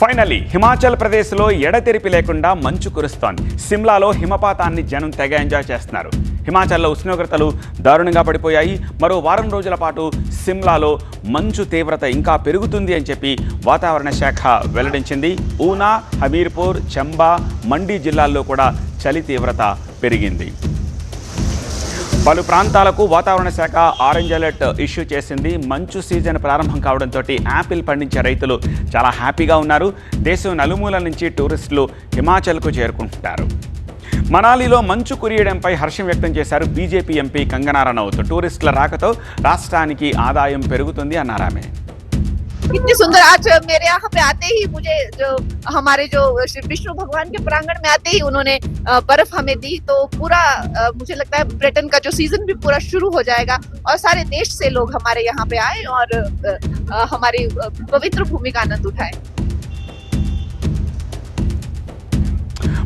Finally Himachal ప్రదేశ్లో ఎడతెరిపి లేకుండా మంచు కురుస్తోంది. సిమ్లాలో హిమపాతాన్ని జనం తెగ ఎంజాయ్ చేస్తున్నారు. హిమాచల్లో ఉష్ణోగ్రతలు దారుణంగా పడిపోయాయి. మరో వారం రోజుల పాటు సిమ్లాలో మంచు తీవ్రత ఇంకా పెరుగుతుంది అని చెప్పి వాతావరణ శాఖ వెల్లడించింది. ఊనా, హమీర్పూర్, చంబా, మండి జిల్లాల్లో కూడా చలి తీవ్రత పెరిగింది. పలు ప్రాంతాలకు వాతావరణ శాఖ ఆరెంజ్ అలర్ట్ ఇష్యూ చేసింది. మంచు సీజన్ ప్రారంభం కావడంతో యాపిల్ పండించే రైతులు చాలా హ్యాపీగా ఉన్నారు. దేశం నలుమూలల నుంచి టూరిస్టులు హిమాచల్కు చేరుకుంటున్నారు. మనాలిలో మంచు కురియడంపై హర్షం వ్యక్తం చేశారు బీజేపీ ఎంపీ కంగనా రనౌత్. టూరిస్టుల రాకతో రాష్ట్రానికి ఆదాయం పెరుగుతుంది అన్నారు ఆమె. इतनी सुंदर आज मेरे यहाँ पे आते ही मुझे जो हमारे जो श्री विष्णु भगवान के प्रांगण में आते ही उन्होंने बर्फ हमें दी, तो पूरा मुझे लगता है पर्यटन का जो सीजन भी पूरा शुरू हो जाएगा और सारे देश से लोग हमारे यहाँ पे आए और हमारी पवित्र भूमि का आनंद उठाए.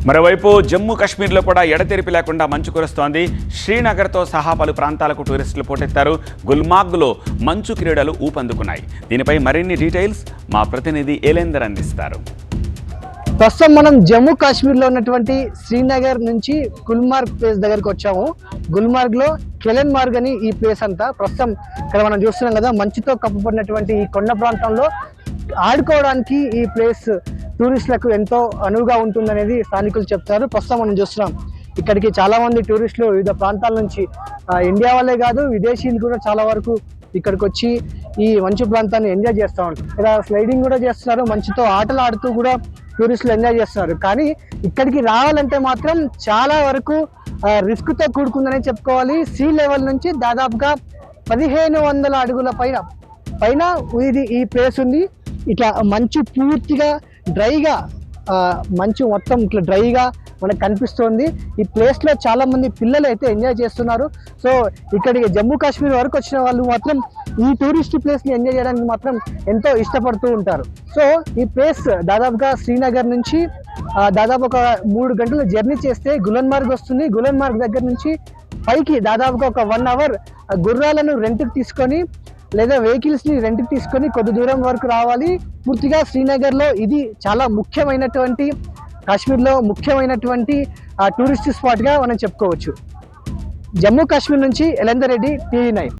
మరోవైపు జమ్మూ కాశ్మీర్లో కూడా ఎడతెరిపి లేకుండా మంచు కురుస్తోంది. శ్రీనగర్తో సహా పలు ప్రాంతాలకు టూరిస్టులు పోటెత్తారు. గుల్మార్గ్లో మంచు క్రీడలు ఊపందుకున్నాయి. దీనిపై మరిన్ని డీటెయిల్స్ మా ప్రతినిధి ఏలేందర్ అందిస్తారు. ప్రస్తుతం మనం జమ్మూ కాశ్మీర్లో ఉన్నటువంటి శ్రీనగర్ నుంచి గుల్మార్గ్ ప్లేస్ దగ్గరికి వచ్చాము. గుల్మార్గ్లో కెలెన్ మార్గ్ అని ఈ ప్లేస్ అంతా. ప్రస్తుతం ఇక్కడ మనం చూస్తున్నాం కదా, మంచుతో కప్పబడినటువంటి ఈ కొండ ప్రాంతంలో ఆడుకోవడానికి ఈ ప్లేస్ టూరిస్టులకు ఎంతో అనువుగా ఉంటుందనేది స్థానికులు చెప్తారు. ప్రస్తుతం మనం చూస్తున్నాం ఇక్కడికి చాలా మంది టూరిస్టులు వివిధ ప్రాంతాల నుంచి, ఇండియా వాళ్ళే కాదు విదేశీయులు కూడా చాలా వరకు ఇక్కడికి వచ్చి ఈ మంచు ప్రాంతాన్ని ఎంజాయ్ చేస్తూ ఉంటారు. ఇక్కడ స్లైడింగ్ కూడా చేస్తున్నారు. మంచుతో ఆటలు ఆడుతూ కూడా టూరిస్టులు ఎంజాయ్ చేస్తున్నారు. కానీ ఇక్కడికి రావాలంటే మాత్రం చాలా వరకు రిస్క్తో కూడుకుందనే చెప్పుకోవాలి. సీ లెవెల్ నుంచి దాదాపుగా 1500 అడుగుల పైన ఇది ఈ ప్లేస్ ఉంది. ఇట్లా మంచు పూర్తిగా డ్రైగా, మంచు మొత్తం ఇట్లా డ్రైగా మనకు కనిపిస్తుంది. ఈ ప్లేస్లో చాలా మంది పిల్లలు అయితే ఎంజాయ్ చేస్తున్నారు. సో ఇక్కడికి జమ్మూ కాశ్మీర్ వరకు వచ్చిన వాళ్ళు మాత్రం ఈ టూరిస్ట్ ప్లేస్ని ఎంజాయ్ చేయడానికి మాత్రం ఎంతో ఇష్టపడుతూ ఉంటారు. సో ఈ ప్లేస్ దాదాపుగా శ్రీనగర్ నుంచి దాదాపు ఒక 3 గంటల జర్నీ చేస్తే గులన్మార్గ్ వస్తుంది. గులన్మార్గ్ దగ్గర నుంచి పైకి దాదాపుగా ఒక 1 అవర్ గుర్రాలను రెంట్కి తీసుకొని లేదా వెహికల్స్ని రెంట్కి తీసుకొని కొద్ది దూరం వరకు రావాలి. పూర్తిగా శ్రీనగర్లో ఇది చాలా ముఖ్యమైనటువంటి, కాశ్మీర్లో ముఖ్యమైనటువంటి టూరిస్ట్ స్పాట్గా మనం చెప్పుకోవచ్చు. జమ్మూ కాశ్మీర్ నుంచి ఎలేందర్ రెడ్డి, టీవీ 9.